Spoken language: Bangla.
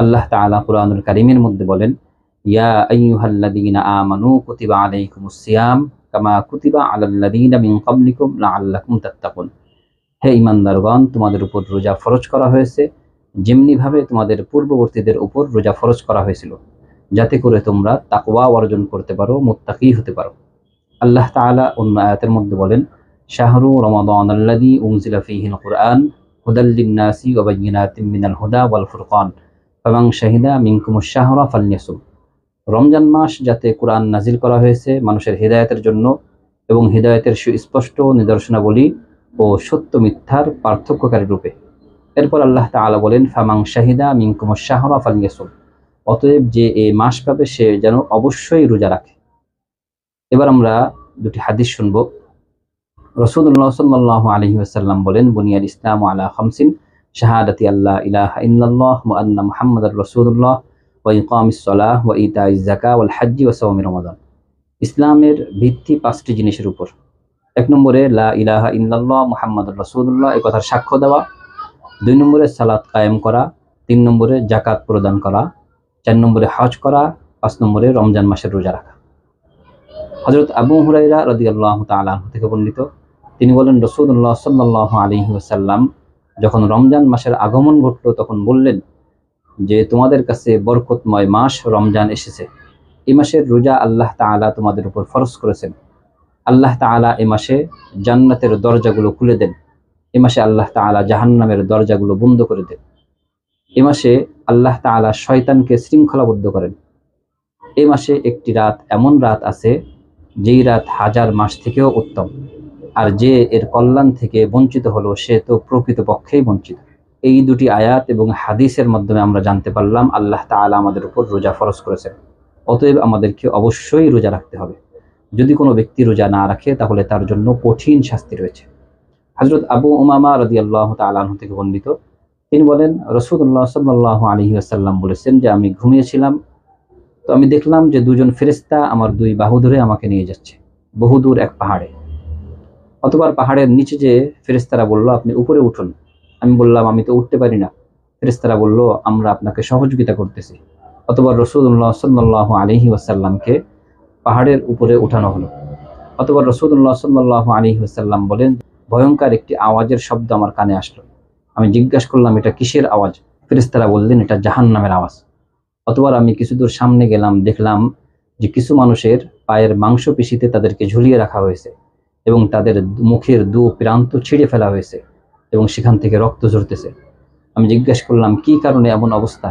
আল্লাহ তাআলা কুরআনুল কারীমের মধ্যে বলেন, ইয়া আইয়ুহাল্লাযীনা আমানু কুতিবা আলাইকুমুস সিয়াম কামা কুতিবা আলাল্লাযীনা মিন ক্বাবলিকুম লাআল্লাকুম তাত্তাকুন। হে ঈমানদারগণ, তোমাদের উপর রোজা ফরজ করা হয়েছে যেমনিভাবে তোমাদের পূর্ববর্তীদের উপর রোজা ফরজ করা হয়েছিল, যাতে করে তোমরা তাকওয়া অর্জন করতে পারো, মুত্তাকী হতে পারো। আল্লাহ তাআলা অন্য আয়াতের মধ্যে বলেন, শাহরু রমাদানাল্লাযী উনজিলা ফীহিল কুরআন হুদাল লিন-নাসি ওয়া বায়্যিনাতিম মিনাল হুদা ওয়াল ফুরকান ফামান শাহিদা মিনকুমুশ শাহরা ফালইয়াসুম। রমজান মাস যাতে কোরআন নাজিল করা হয়েছে মানুষের হিদায়াতের জন্য এবং হিদায়াতের সুস্পষ্ট নিদর্শনাবলী ও সত্য মিথ্যার পার্থক্যকারী রূপে। এরপর আল্লাহ তাআলা বলেন, ফামান শাহিদা মিনকুমুশ শাহরা ফালইয়াসুম। অতএব যে এই মাস পাবে সে যেন অবশ্যই রোজা রাখে। এবার আমরা দুটি হাদিস শুনব। রাসূলুল্লাহ সাল্লাল্লাহু আলাইহি ওয়াসাল্লাম বলেন, বুনিয়াল ইসলামু আলা খামসিন শাহাদাতি আল্লা ইলাহা ইল্লাল্লাহ ওয়া আন্না মুহাম্মাদার রাসূলুল্লাহ ওয়া ইকামিস সালাহ ওয়া ইতাইজ যাকাত ওয়াল হজ্জ ওয়া সাওমি রমাদান। ইসলামের ভিত্তি 5টি জিনিসের উপর। 1 নম্বরে লা ইলাহা ইল্লাল্লাহ মুহাম্মাদুর রাসূলুল্লাহ এই কথার সাক্ষ্য দেওয়া। 2 নম্বরে সালাত কায়েম করা। 3 নম্বরে যাকাত প্রদান করা। 4 নম্বরে হজ করা। 5 নম্বরে রমজান মাসের রোজা রাখা। হযরত আবু হুরায়রা রাদিয়াল্লাহু তাআলা আনহু থেকে বর্ণিত, তিনি বলেন, রাসূলুল্লাহ সাল্লাল্লাহু আলাইহি ওয়াসাল্লাম যখন রমজান মাসের আগমন ঘটল তখন বললেন যে, তোমাদের কাছে বরকতময় মাস রমজান এসেছে। এই মাসের রোজা আল্লাহ তাআলা তোমাদের উপর ফরজ করেছেন। আল্লাহ তাআলা এই মাসে জান্নাতের দরজাগুলো খুলে দেন। এই মাসে আল্লাহ তাআলা জাহান্নামের দরজাগুলো বন্ধ করে দেন। এই মাসে আল্লাহ তাআলা শয়তানকে শৃঙ্খলাবদ্ধ করেন। এই মাসে একটি রাত এমন রাত আছে যেই রাত 1000 মাস থেকেও উত্তম। আর যে এর কল্যাণ থেকে বঞ্চিত হলো সে তো প্রকৃতপক্ষেই বঞ্চিত। এই দুটি আয়াত এবং হাদিসের মাধ্যমে আমরা জানতে পারলাম আল্লাহ তাআলা আমাদের উপর রোজা ফরজ করেছেন। অতএব আমাদেরকে অবশ্যই রোজা রাখতে হবে। যদি কোনো ব্যক্তি রোজা না রাখে তাহলে তার জন্য কঠিন শাস্তি রয়েছে। হযরত আবু উমামা রাদিয়াল্লাহু তাআলা আনহু থেকে বর্ণিত, তিনি বলেন, রাসূলুল্লাহ সাল্লাল্লাহু আলাইহি ওয়াসাল্লাম বলেছেন যে, আমি ঘুমিয়েছিলাম, তো আমি দেখলাম যে 2 জন ফেরেশতা আমার 2 বাহু ধরে আমাকে নিয়ে যাচ্ছে বহুদূর এক পাহাড়ে। অতঃপর পাহাড়ের নিচে যে ফেরেশতারা বলল, আপনি উপরে উঠুন। আমি বললাম, আমি তো উঠতে পারি না। ফেরেশতারা বলল, আমরা আপনাকে সহযোগিতা করতেছি। অতঃপর রাসূলুল্লাহ সাল্লাল্লাহু আলাইহি ওয়াসাল্লামকে পাহাড়ের উপরে উঠানো হলো। অতঃপর রাসূলুল্লাহ সাল্লাল্লাহু আলাইহি ওয়াসাল্লাম বলেন, ভয়ঙ্কর একটি আওয়াজের শব্দ আমার কানে আসলো। আমি জিজ্ঞাসা করলাম, এটা কিসের আওয়াজ? ফেরেশতারা বললেন, এটা জাহান্নামের আওয়াজ। অতঃপর আমি কিছু দূর সামনে গেলাম, দেখলাম যে কিছু মানুষের পায়ের মাংসপেশিতে তাদেরকে ঝুলিয়ে রাখা হয়েছে এবং তাদের মুখের 2 প্রান্ত ছিঁড়ে ফেলা হয়েছে এবং সেখান থেকে রক্ত ঝরতেছে। আমি জিজ্ঞাসা করলাম, কি কারণে এমন অবস্থা?